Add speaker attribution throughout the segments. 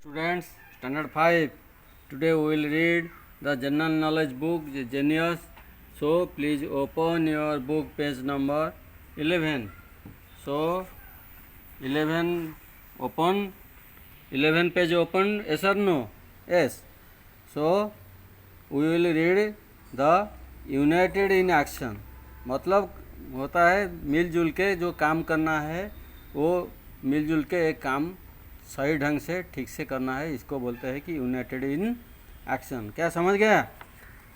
Speaker 1: Students, Standard 5. Today we will read the general knowledge book, the Genius. So please open your book page number 11. So 11 open. 11 page open. Yes or no? Yes. So we will read the united in action. मतलब होता है मिलजुल के जो काम करना है वो मिलजुल के एक काम सही ढंग से ठीक से करना है, इसको बोलते हैं कि यूनाइटेड इन एक्शन। क्या समझ गया?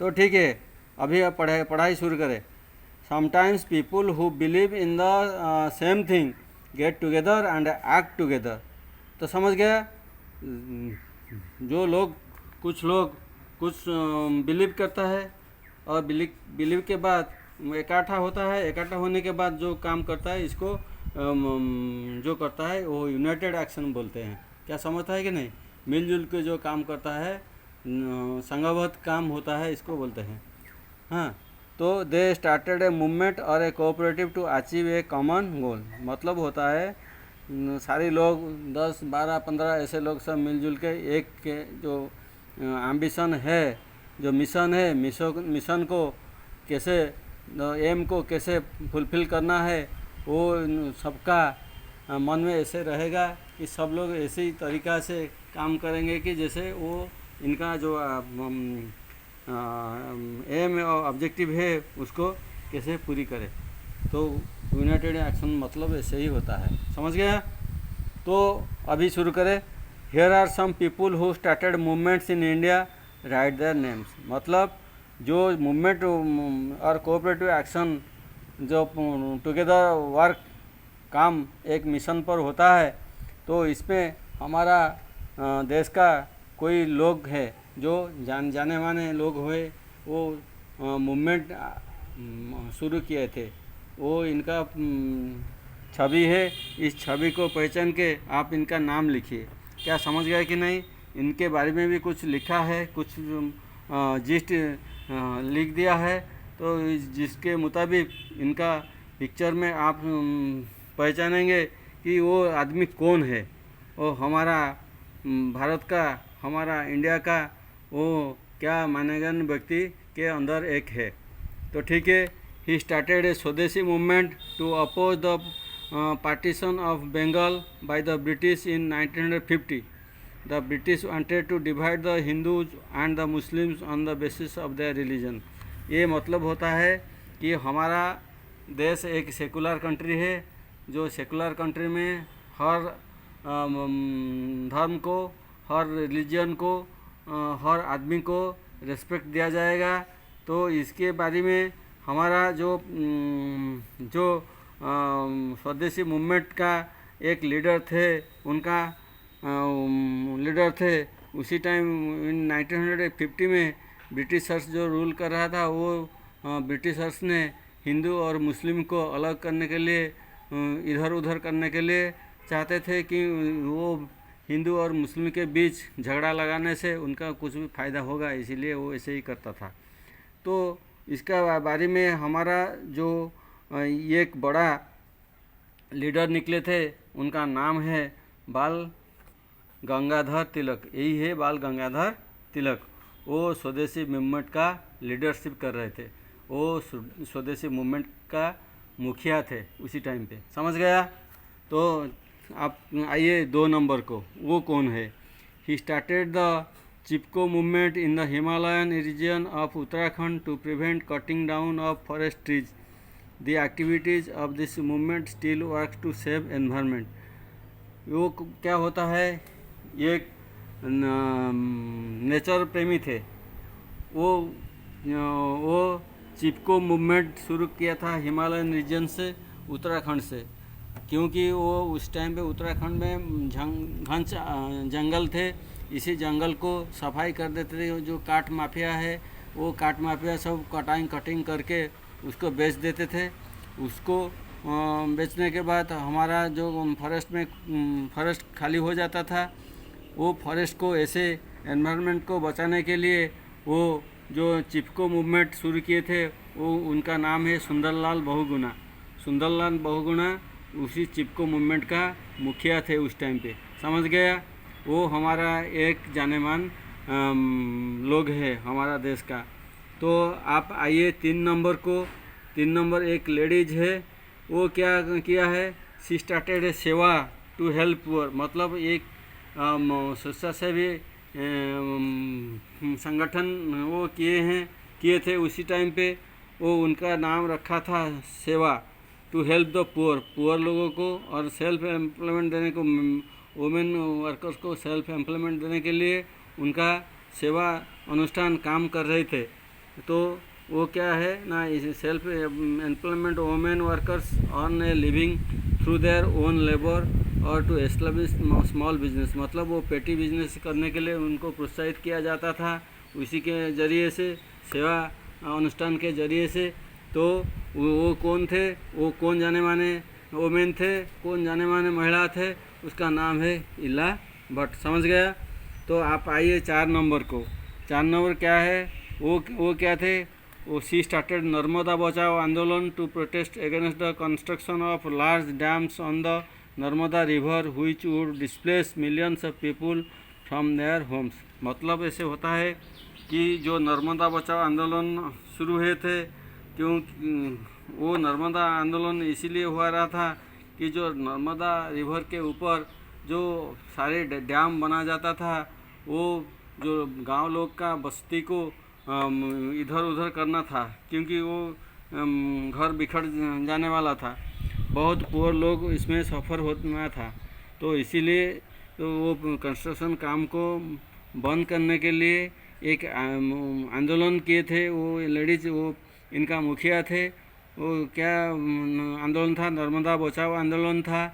Speaker 1: तो ठीक है, अभी आप पढ़ाई शुरू करें। Sometimes people who believe in the same thing get together and act together. तो समझ गया? जो लोग कुछ बिलीव करता है और बिलीव के बाद इकट्ठा होता है, इकट्ठा होने के बाद जो काम करता है इसको जो करता है वो यूनाइटेड एक्शन बोलते हैं। क्या समझता है कि नहीं? मिलजुल के जो काम करता है संघबद्ध काम होता है, इसको बोलते हैं। हाँ, तो दे स्टार्टेड ए मूवमेंट और a cooperative to achieve a common goal. मतलब होता है सारे लोग 10, 12, 15 ऐसे लोग सब मिलजुल के एक के जो एम्बिशन है, जो मिशन है, मिशन को कैसे, एम को कैसे फुलफिल करना है, वो सबका मन में ऐसे रहेगा कि सब लोग ऐसे ही तरीक़ा से काम करेंगे कि जैसे वो इनका जो एम और ऑब्जेक्टिव है उसको कैसे पूरी करे। तो यूनाइटेड एक्शन मतलब ऐसे ही होता है। समझ गया? तो अभी शुरू करें। Here are some people who started movements in India, right their names. मतलब जो मूवमेंट और कोऑपरेटिव एक्शन जो टुगेदर वर्क काम एक मिशन पर होता है, तो इसमें हमारा देश का कोई लोग है जो जाने माने लोग हुए, वो मूवमेंट शुरू किए थे। वो इनका छवि है, इस छवि को पहचान के आप इनका नाम लिखिए। क्या समझ गए कि नहीं? इनके बारे में भी कुछ लिखा है, कुछ जिस्ट लिख दिया है, तो जिसके मुताबिक इनका पिक्चर में आप पहचानेंगे कि वो आदमी कौन है। वो हमारा भारत का, हमारा इंडिया का वो क्या मानेगन व्यक्ति के अंदर एक है। तो ठीक है। He started a swadeshi movement to oppose the partition of Bengal by the British in 1950। The British wanted to divide the Hindus and the Muslims on the basis of their religion. ये मतलब होता है कि हमारा देश एक सेकुलर कंट्री है, जो सेकुलर कंट्री में हर धर्म को, हर रिलीजन को, हर आदमी को रेस्पेक्ट दिया जाएगा। तो इसके बारे में हमारा जो स्वदेशी मूवमेंट का एक लीडर थे, उनका लीडर थे उसी टाइम इन 1950 में ब्रिटिशर्स जो रूल कर रहा था, वो ब्रिटिशर्स ने हिंदू और मुस्लिम को अलग करने के लिए, इधर उधर करने के लिए चाहते थे कि वो हिंदू और मुस्लिम के बीच झगड़ा लगाने से उनका कुछ भी फ़ायदा होगा, इसीलिए वो ऐसे ही करता था। तो इसका बारे में हमारा जो एक बड़ा लीडर निकले थे, उनका नाम है बाल गंगाधर तिलक। यही है बाल गंगाधर तिलक। वो स्वदेशी मूवमेंट का लीडरशिप कर रहे थे, वो स्वदेशी मूवमेंट का मुखिया थे उसी टाइम पे। समझ गया? तो आप आइए 2 नंबर को, वो कौन है? He started the Chipko movement in the Himalayan region of Uttarakhand to prevent cutting down of forest trees. The activities of this movement still work to save environment. वो क्या होता है, एक नेचर प्रेमी थे। वो चिपको मूवमेंट शुरू किया था हिमालयन रीजन से, उत्तराखंड से, क्योंकि वो उस टाइम पे उत्तराखंड में घन जंगल थे। इसी जंगल को सफाई कर देते थे। जो काट माफिया है, वो काट माफिया सब कटिंग करके उसको बेच देते थे। उसको बेचने के बाद हमारा जो फॉरेस्ट खाली हो जाता था। वो फॉरेस्ट को ऐसे एनवायरनमेंट को बचाने के लिए वो जो चिपको मूवमेंट शुरू किए थे, वो उनका नाम है सुंदरलाल बहुगुणा। सुंदरलाल बहुगुणा उसी चिपको मूवमेंट का मुखिया थे उस टाइम पे। समझ गया? वो हमारा एक जानेमान लोग है हमारा देश का। तो आप आइए 3 नंबर को। 3 नंबर एक लेडीज है, वो क्या किया है, सी स्टार्टेड ए सेवा टू हेल्प पुअर, मतलब एक स्वेच्छासेवी संगठन वो किए थे उसी टाइम पे। वो उनका नाम रखा था सेवा to help the poor, poor लोगों को और सेल्फ एम्प्लॉयमेंट देने को, वुमेन वर्कर्स को सेल्फ एम्प्लॉयमेंट देने के लिए उनका सेवा अनुष्ठान काम कर रहे थे। तो वो क्या है ना, self employment women workers earn a living through their own labour और टू एस्टेब्लिश स्मॉल बिजनेस, मतलब वो पेटी बिजनेस करने के लिए उनको प्रोत्साहित किया जाता था उसी के ज़रिए से, सेवा अनुष्ठान के ज़रिए से। तो वो कौन थे, वो कौन जाने माने वुमेन थे, कौन जाने माने महिला थे, उसका नाम है इला भट्ट। समझ गया। तो आप आइए 4 नंबर को। 4 नंबर क्या है, वो क्या थे, वो सी started Narmada Bachao Andolan to protest against the construction of large dams on the Narmada river which would displace millions of people from their homes. मतलब ऐसे होता है कि जो नर्मदा बचाओ आंदोलन शुरू हुए थे, क्यों वो नर्मदा आंदोलन इसीलिए हुआ रहा था कि जो नर्मदा रिवर के ऊपर जो सारे डैम बना जाता था, वो जो गांव लोग का बस्ती को इधर उधर करना था, क्योंकि वो घर बिखर जाने वाला था, बहुत पुअर लोग इसमें सफ़र होना था। तो इसीलिए तो वो कंस्ट्रक्शन काम को बंद करने के लिए एक आंदोलन किए थे वो लेडीज, वो इनका मुखिया थे। वो क्या आंदोलन था, नर्मदा बचाओ आंदोलन था,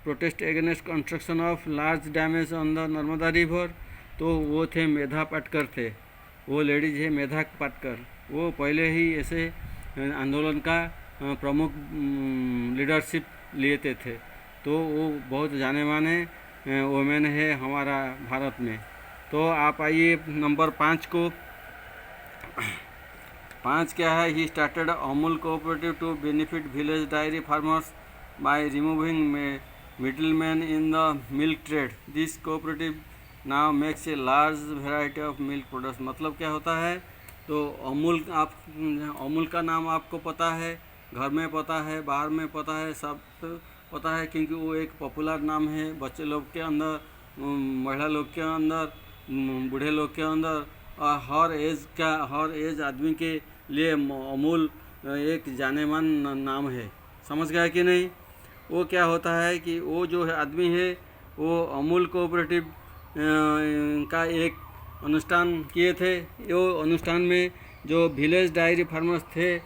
Speaker 1: protest against construction of large damage on the Narmada river. तो वो थे मेधा पाटकर थे, वो लेडीज है मेधा पाटकर। वो पहले ही ऐसे आंदोलन का प्रमुख लीडरशिप लेते थे। तो वो बहुत जाने माने वुमेन है हमारा भारत में। तो आप आइए नंबर 5 को। 5 क्या है, he started Amul cooperative to benefit village dairy farmers by removing middle man in the milk trade. This cooperative now makes a large variety of milk products. मतलब क्या होता है, तो अमूल का नाम आपको पता है, घर में पता है, बाहर में पता है, सब पता है, क्योंकि वो एक पॉपुलर नाम है बच्चे लोग के अंदर, महिला लोग के अंदर, बूढ़े लोग के अंदर, और हर एज आदमी के लिए अमूल एक जानेमान नाम है। समझ गया कि नहीं। वो क्या होता है कि वो जो है आदमी है, वो अमूल कोऑपरेटिव का एक अनुष्ठान किए थे। वो अनुष्ठान में जो विलेज डायरी फार्मर्स थे,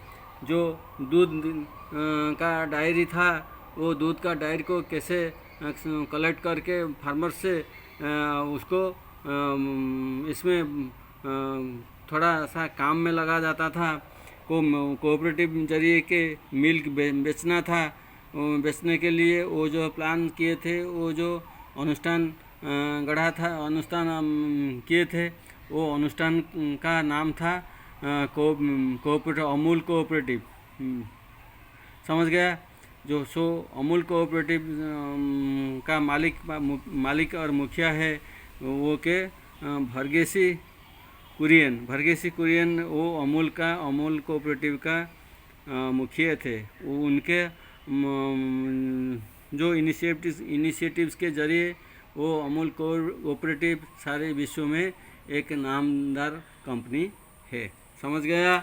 Speaker 1: जो दूध का डायरी था, वो दूध का डायरी को कैसे कलेक्ट करके फार्मर से उसको इसमें थोड़ा सा काम में लगा जाता था, कोऑपरेटिव जरिए के मिल्क बेचना था। बेचने के लिए वो जो प्लान किए थे, वो जो अनुष्ठान गढ़ा था, अनुष्ठान किए थे, वो अनुष्ठान का नाम था कोऑपरेटिव, अमूल कोऑपरेटिव। समझ गया। जो अमूल कोऑपरेटिव का मालिक और मुखिया है वो के भरगेसी कुरियन वो अमूल कोऑपरेटिव का मुखिया थे। वो उनके जो इनिशिएटिव्स के ज़रिए वो अमूल कोऑपरेटिव सारे विश्व में एक नामदार कंपनी है। समझ गया।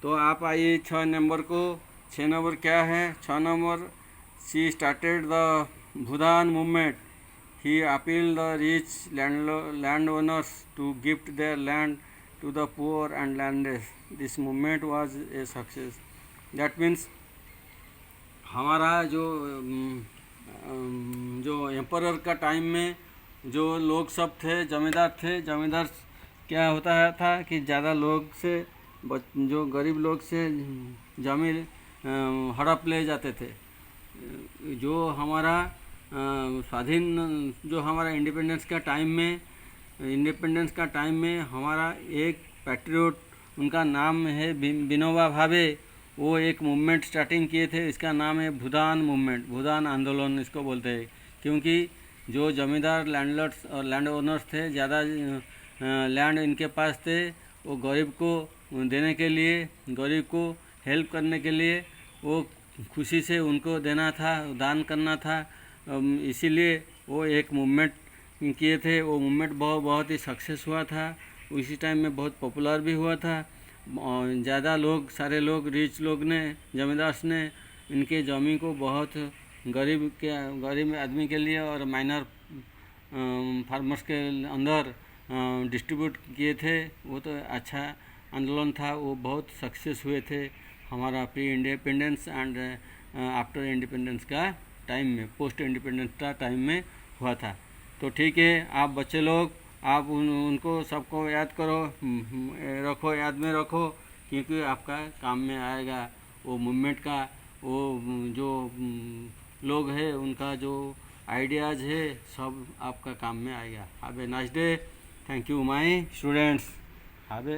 Speaker 1: तो आप आइए 6 नंबर को। 6 नंबर क्या है, 6 number, she started the Bhoodan movement. He appeal the rich land owners to gift their land to the poor and landless. This movement was a success. That means हमारा जो एम्परर का टाइम में जो लोग सब थे, जमींदार क्या होता था कि ज़्यादा लोग से, जो गरीब लोग से जमीन हड़प ले जाते थे। जो हमारा जो हमारा इंडिपेंडेंस का टाइम में हमारा एक पैट्रियट, उनका नाम है विनोबा भावे, वो एक मूवमेंट स्टार्टिंग किए थे। इसका नाम है भूदान मूवमेंट, भूदान आंदोलन इसको बोलते हैं, क्योंकि जो जमींदार लैंडलॉर्ड्स और लैंड ओनर्स थे, ज़्यादा लैंड इनके पास थे, वो गरीब को देने के लिए, गरीब को हेल्प करने के लिए वो खुशी से उनको देना था, दान करना था। इसीलिए वो एक मूवमेंट किए थे। वो मूवमेंट बहुत ही सक्सेस हुआ था। उसी टाइम में बहुत पॉपुलर भी हुआ था। ज़्यादा लोग, सारे लोग, रिच लोग ने, जमींदार्स ने इनके ज़मीन को बहुत गरीब आदमी के लिए और माइनर फार्मर्स के अंदर डिस्ट्रीब्यूट किए थे। वो तो अच्छा आंदोलन था, वो बहुत सक्सेस हुए थे हमारा pre independence and after independence का टाइम में, पोस्ट इंडिपेंडेंस का टाइम में हुआ था। तो ठीक है, आप बच्चे लोग, आप उनको सबको याद करो, रखो, याद में रखो, क्योंकि आपका काम में आएगा। वो मूवमेंट का वो जो लोग हैं, उनका जो आइडियाज़ है, सब आपका काम में आएगा। Have a nice day. Thank you my students. Have a